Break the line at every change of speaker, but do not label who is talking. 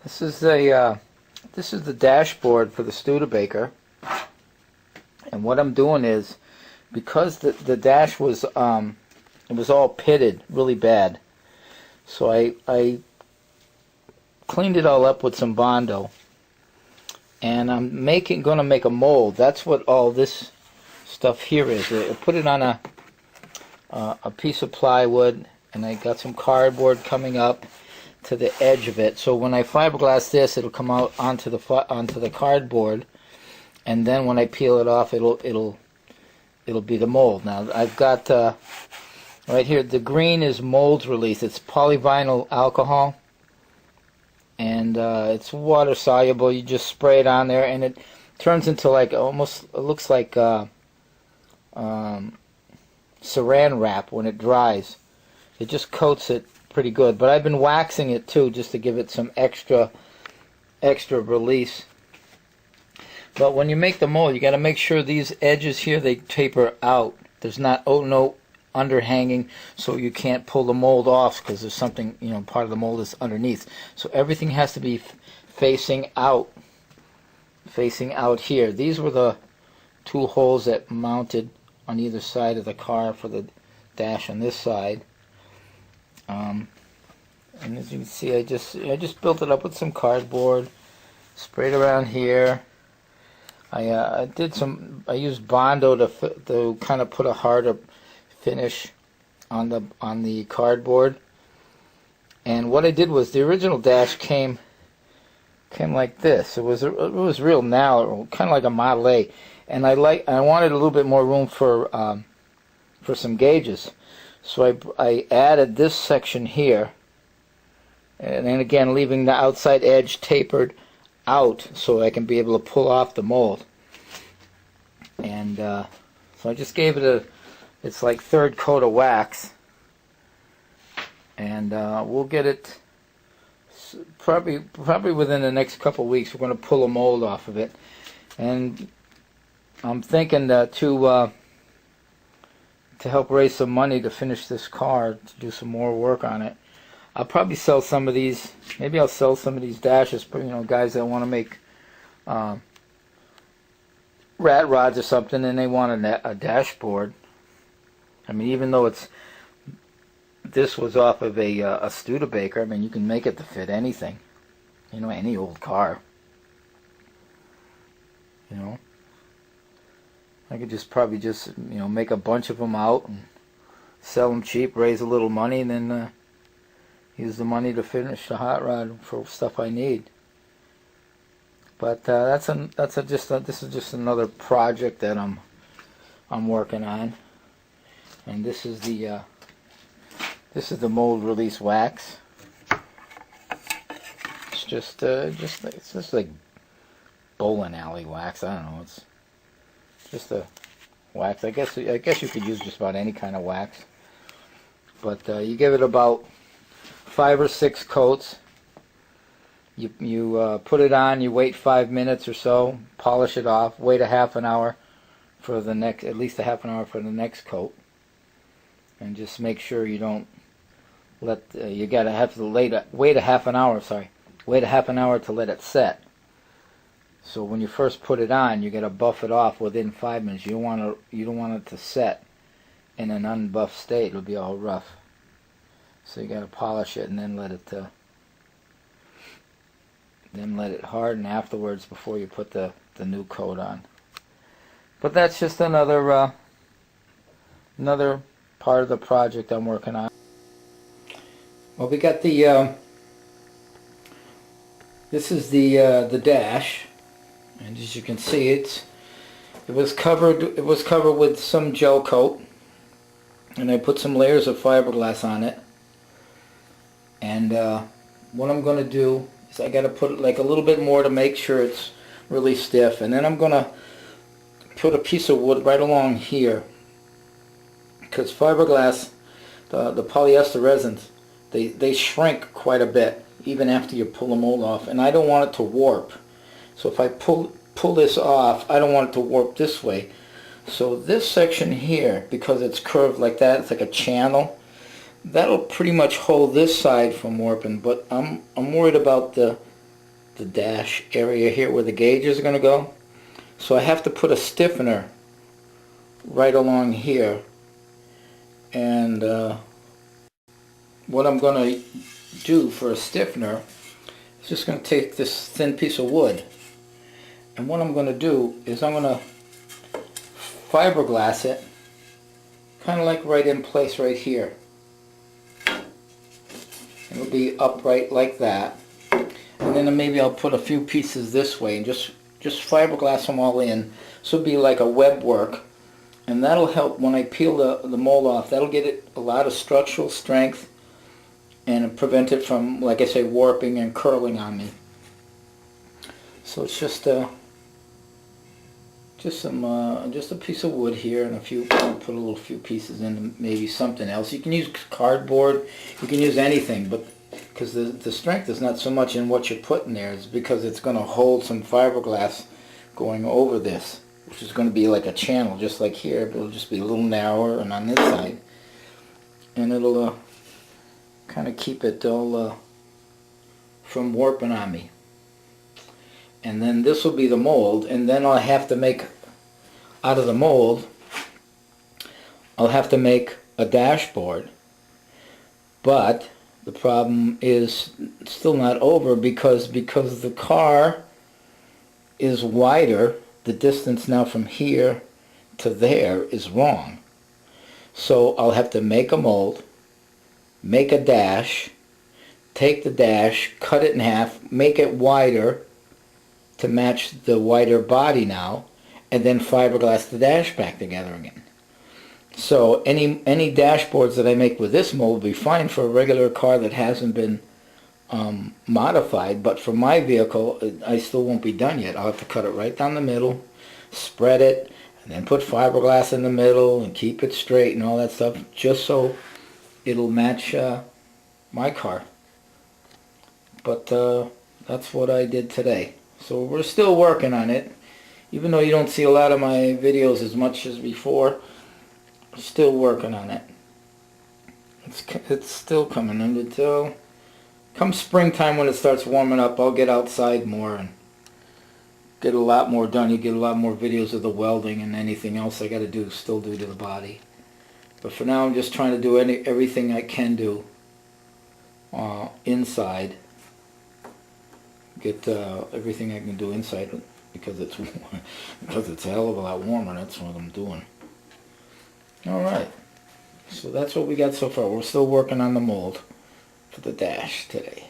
This is the dashboard for the Studebaker, and what I'm doing is, because the dash was it was all pitted really bad, so I cleaned it all up with some Bondo, and I'm going to make a mold. That's what all this stuff here is. I put it on a piece of plywood, and I got some cardboard coming up to the edge of it. So when I fiberglass this, it'll come out onto the cardboard, and then when I peel it off, it'll be the mold. Now I've got right here, the green is mold release. It's polyvinyl alcohol, and it's water soluble. You just spray it on there, and it turns into like almost, it looks like saran wrap when it dries. It just coats it pretty good, but I've been waxing it too, just to give it some extra release. But when you make the mold, you got to make sure these edges here, they taper out. There's not no underhanging, so you can't pull the mold off because there's something, part of the mold is underneath. So everything has to be facing out here. These were the two holes that mounted on either side of the car for the dash on this side. And as you can see, I just built it up with some cardboard, sprayed around here. I used Bondo to kind of put a harder finish on the cardboard. And what I did was, the original dash came like this. It was real narrow, kind of like a Model A, and I wanted a little bit more room for some gauges. So I added this section here, and then again leaving the outside edge tapered out so I can be able to pull off the mold. And so I just gave it it's like third coat of wax, and we'll get it probably within the next couple of weeks. We're going to pull a mold off of it, and I'm thinking to help raise some money to finish this car, to do some more work on it. I'll probably sell some of these. Maybe I'll sell some of these dashes, guys that want to make rat rods or something, and they want a dashboard. I mean, even though this was off of a Studebaker, I mean, you can make it to fit anything, any old car. I could probably just make a bunch of them out and sell them cheap, raise a little money, and then use the money to finish the hot rod for stuff I need. But this is just another project that I'm working on, and this is the mold release wax. It's just like bowling alley wax. I don't know. It's just a wax. I guess you could use just about any kind of wax, but you give it about 5 or 6 coats. You put it on. You wait 5 minutes or so. Polish it off. Wait a half an hour for the next, at least a half an hour for the next coat, and just make sure you don't let. You gotta have to wait a half an hour. Sorry, wait a half an hour to let it set. So when you first put it on, you gotta buff it off within 5 minutes. You don't want it to set in an unbuffed state. It'll be all rough. So you gotta polish it and then let it harden afterwards before you put the new coat on. But that's just another part of the project I'm working on. Well, we got the this is the dash. And as you can see, it was covered with some gel coat, and I put some layers of fiberglass on it. And what I'm going to do is I got to put like a little bit more to make sure it's really stiff, and then I'm going to put a piece of wood right along here, because fiberglass, the polyester resins, they shrink quite a bit even after you pull the mold off, and I don't want it to warp. So if I pull this off, I don't want it to warp this way. So this section here, because it's curved like that, it's like a channel, that'll pretty much hold this side from warping. But I'm worried about the the dash area here where the gauges are going to go. So I have to put a stiffener right along here. And what I'm going to do for a stiffener is just going to take this thin piece of wood. And what I'm going to do is I'm going to fiberglass it kind of like right in place right here. It'll be upright like that. And then maybe I'll put a few pieces this way and just fiberglass them all in. So it'll be like a web work. And that'll help when I peel the mold off. That'll get it a lot of structural strength and prevent it from, like I say, warping and curling on me. So it's just a piece of wood here and I'll put a few pieces in and maybe something else. You can use cardboard, you can use anything, but because the strength is not so much in what you're putting there, it's because it's going to hold some fiberglass going over this, which is going to be like a channel, just like here, but it'll just be a little narrower and on this side. And it'll kind of keep it all from warping on me. And then this will be the mold, and then I'll have to make, out of the mold, I'll have to make a dashboard. But the problem is still not over because the car is wider. The distance now from here to there is wrong. So I'll have to make a mold, make a dash, take the dash, cut it in half, make it wider to match the wider body now, and then fiberglass the dash back together again. So any dashboards that I make with this mold will be fine for a regular car that hasn't been modified, but for my vehicle I still won't be done yet. I'll have to cut it right down the middle, spread it, and then put fiberglass in the middle and keep it straight and all that stuff, just so it'll match my car. But that's what I did today. So we're still working on it. Even though you don't see a lot of my videos as much as before, we're still working on it. It's still coming. And until come springtime, when it starts warming up, I'll get outside more and get a lot more done. You get a lot more videos of the welding and anything else I got to still do to the body. But for now, I'm just trying to do everything I can do inside. Get everything I can do inside because it's a hell of a lot warmer. That's what I'm doing. All right. So that's what we got so far. We're still working on the mold for the dash today.